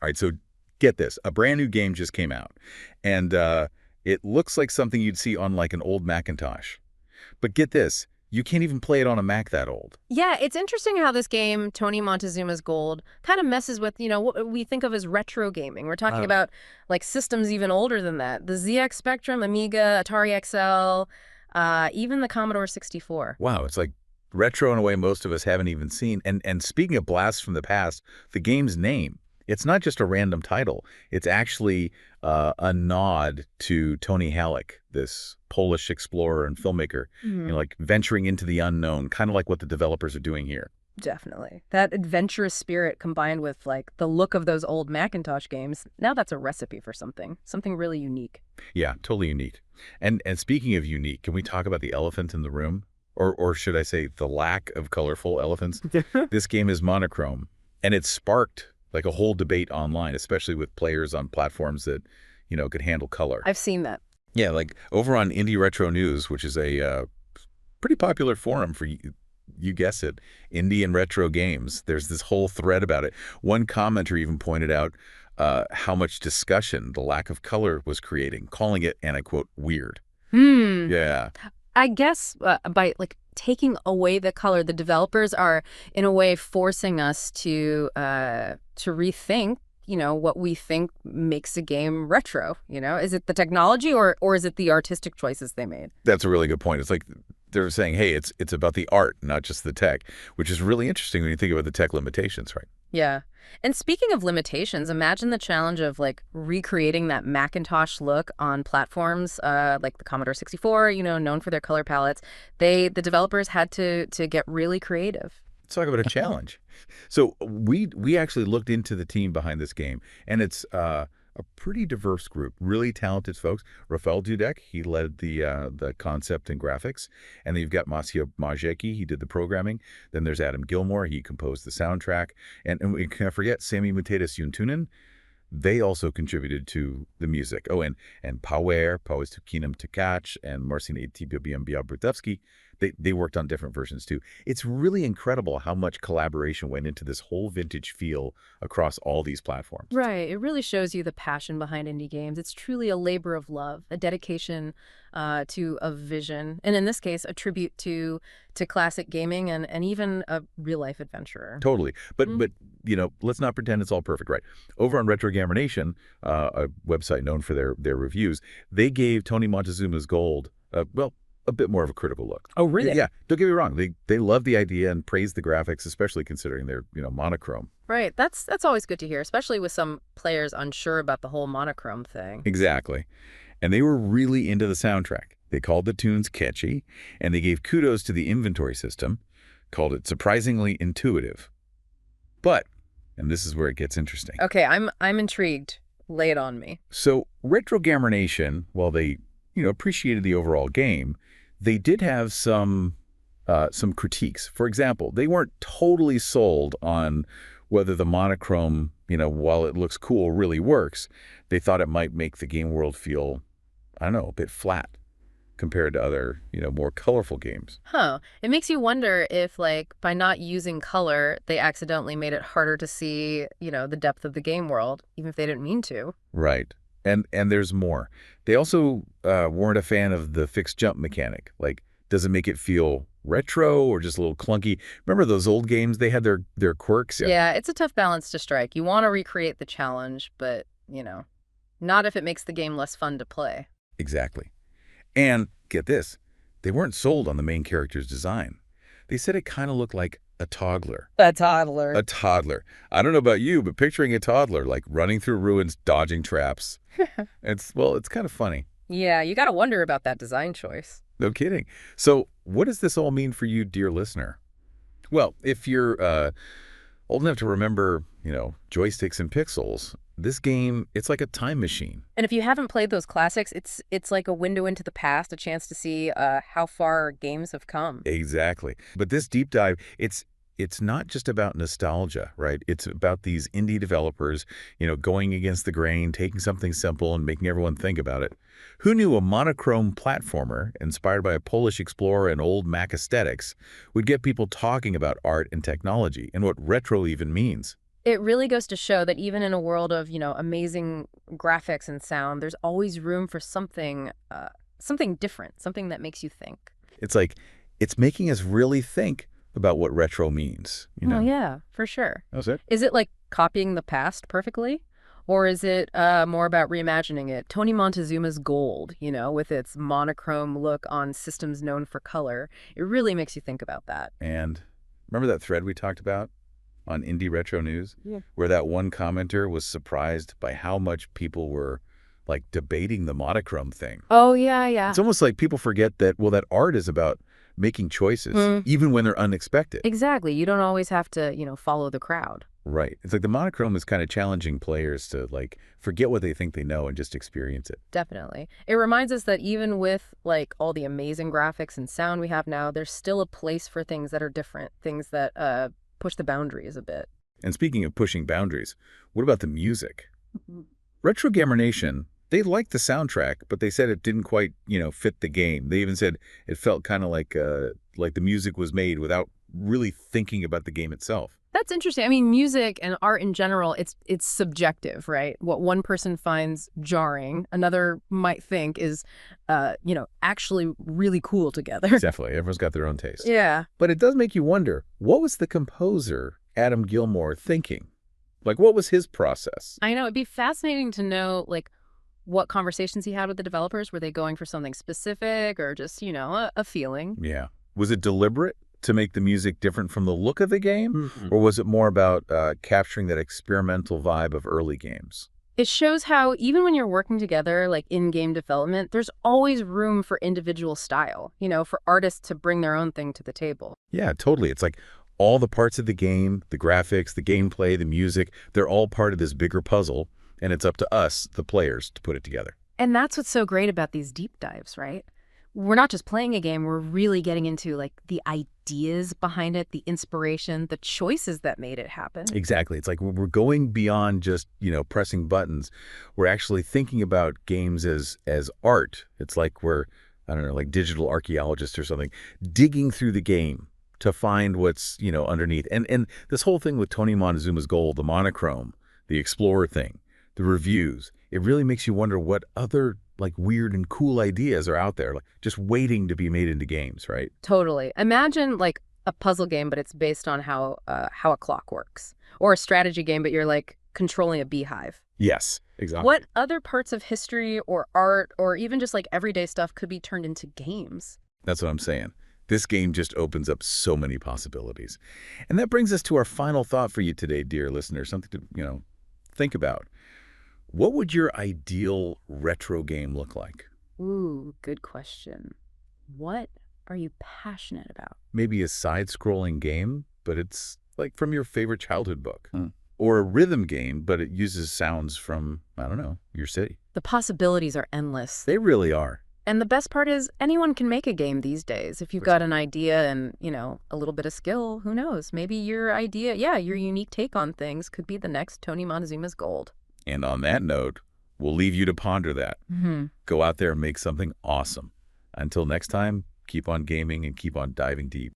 All right, so get this. A brand new game just came out, and it looks like something you'd see on like an old Macintosh. But get this, you can't even play it on a Mac that old. Yeah, it's interesting how this game, Tony Montezuma's Gold, kind of messes with, what we think of as retro gaming. We're talking Oh. about like systems even older than that. The ZX Spectrum, Amiga, Atari XL, even the Commodore 64. Wow, it's like retro in a way most of us haven't even seen. And speaking of blasts from the past, the game's name, it's not just a random title. It's actually a nod to Tony Halleck, this Polish explorer and filmmaker, like venturing into the unknown, kind of like what the developers are doing here. Definitely. That adventurous spirit combined with like the look of those old Macintosh games, now that's a recipe for something really unique. Yeah, totally unique. And speaking of unique, can we talk about the elephant in the room? Or should I say the lack of colorful elephants? This game is monochrome, and it sparked like a whole debate online, especially with players on platforms that, could handle color. I've seen that. Yeah, like over on Indie Retro News, which is a pretty popular forum for, you guess it, indie and retro games. There's this whole thread about it. One commenter even pointed out how much discussion the lack of color was creating, calling it, and I quote, weird. Hmm. Yeah, I guess by like taking away the color, the developers are in a way forcing us to rethink, what we think makes a game retro. Is it the technology or is it the artistic choices they made? that's a really good point. It's like they're saying, hey, it's about the art, not just the tech, which is really interesting when you think about the tech limitations, right? Yeah. And speaking of limitations, imagine the challenge of like recreating that Macintosh look on platforms like the Commodore 64, known for their color palettes. The developers had to get really creative. Let's talk about a challenge. So we actually looked into the team behind this game, and it's a pretty diverse group, really talented folks. Rafael Dudek, he led the concept and graphics, and then you've got Masio Majeki, he did the programming. Then there's Adam Gilmore, he composed the soundtrack, and we can't forget Sami Mutatis Yuntunen. They also contributed to the music. Oh, and Power Tukinam Tkach, and Marcin Etibiambia Brutevsky, they worked on different versions too. It's really incredible how much collaboration went into this whole vintage feel across all these platforms. Right. It really shows you the passion behind indie games. It's truly a labor of love, a dedication to a vision, and in this case, a tribute to classic gaming and even a real life adventurer. Totally. But Mm. but let's not pretend it's all perfect, right? Over on Retro Gamer Nation, a website known for their reviews, they gave Tony Montezuma's Gold, well, a bit more of a critical look. Oh, really? Yeah, don't get me wrong. They love the idea and praise the graphics, especially considering they're, monochrome. Right. That's always good to hear, especially with some players unsure about the whole monochrome thing. Exactly. And they were really into the soundtrack. They called the tunes catchy, and they gave kudos to the inventory system, called it surprisingly intuitive. But, and this is where it gets interesting. Okay, I'm intrigued. Lay it on me. So Retro Gamer Nation, while they, appreciated the overall game, they did have some critiques. For example, they weren't totally sold on whether the monochrome, while it looks cool, really works. They thought it might make the game world feel, I don't know, a bit flat compared to other, more colorful games. Huh. It makes you wonder if, like, by not using color, they accidentally made it harder to see, the depth of the game world, even if they didn't mean to. Right. And there's more. They also weren't a fan of the fixed jump mechanic. Like, does it make it feel retro or just a little clunky? Remember those old games? They had their quirks. Yeah, it's a tough balance to strike. You want to recreate the challenge, but, not if it makes the game less fun to play. Exactly. And get this, they weren't sold on the main character's design. They said it kind of looked like a toddler. A toddler. A toddler. I don't know about you, but picturing a toddler like running through ruins, dodging traps. It's kind of funny. Yeah, you got to wonder about that design choice. No kidding. So what does this all mean for you, dear listener? Well, if you're old enough to remember, joysticks and pixels, this game, it's like a time machine. And if you haven't played those classics, it's like a window into the past, a chance to see how far games have come. Exactly. But this deep dive, it's not just about nostalgia, right? It's about these indie developers, going against the grain, taking something simple and making everyone think about it. Who knew a monochrome platformer inspired by a Polish explorer and old Mac aesthetics would get people talking about art and technology and what retro even means? It really goes to show that even in a world of, amazing graphics and sound, there's always room for something different, something that makes you think. It's like, it's making us really think about what retro means, you Oh, know? yeah, for sure. That's it. Is it like copying the past perfectly? Or is it more about reimagining it? Tony Montezuma's Gold, with its monochrome look on systems known for color, it really makes you think about that. And remember that thread we talked about on Indie Retro News, Yeah. where that one commenter was surprised by how much people were like debating the monochrome thing? Oh, yeah, yeah. It's almost like people forget that, well, that art is about making choices, Mm. even when they're unexpected. Exactly. You don't always have to, follow the crowd. Right. It's like the monochrome is kind of challenging players to like forget what they think they know and just experience it. Definitely. It reminds us that even with like all the amazing graphics and sound we have now, there's still a place for things that are different, things that push the boundaries a bit. And speaking of pushing boundaries, what about the music? Retro Gamer Nation, they liked the soundtrack, but they said it didn't quite, fit the game. They even said it felt kind of like the music was made without really thinking about the game itself. That's interesting. I mean, music and art in general, it's subjective, right? What one person finds jarring, another might think is, actually really cool together. Definitely. Everyone's got their own taste. Yeah. But it does make you wonder, what was the composer, Adam Gilmour, thinking? Like, what was his process? I know. It'd be fascinating to know, like, what conversations he had with the developers. Were they going for something specific or just, a feeling? Yeah. Was it deliberate to make the music different from the look of the game? Or was it more about capturing that experimental vibe of early games? It shows how even when you're working together, like in-game development, there's always room for individual style, for artists to bring their own thing to the table. Yeah, totally. It's like all the parts of the game, the graphics, the gameplay, the music, they're all part of this bigger puzzle, and it's up to us, the players, to put it together. And that's what's so great about these deep dives, right? We're not just playing a game, we're really getting into like the ideas behind it, the inspiration, the choices that made it happen. Exactly. It's like we're going beyond just, pressing buttons. We're actually thinking about games as art. It's like we're, I don't know, like digital archaeologists or something, digging through the game to find what's, underneath. And this whole thing with Tony Montezuma's Gold, the monochrome, the Explorer thing, the reviews, it really makes you wonder what other like weird and cool ideas are out there, like just waiting to be made into games, right? Totally. Imagine like a puzzle game, but it's based on how a clock works, or a strategy game, but you're like controlling a beehive. Yes, exactly. What other parts of history or art or even just like everyday stuff could be turned into games? That's what I'm saying. This game just opens up so many possibilities. And that brings us to our final thought for you today, dear listener, something to, think about. What would your ideal retro game look like? Ooh, good question. What are you passionate about? Maybe a side-scrolling game, but it's like from your favorite childhood book. Or a rhythm game, but it uses sounds from, I don't know, your city. The possibilities are endless. They really are. And the best part is anyone can make a game these days. If you've got an idea and, a little bit of skill, who knows? Maybe your idea, your unique take on things could be the next Tony Montezuma's Gold. And on that note, we'll leave you to ponder that. Go out there and make something awesome. Until next time, keep on gaming and keep on diving deep.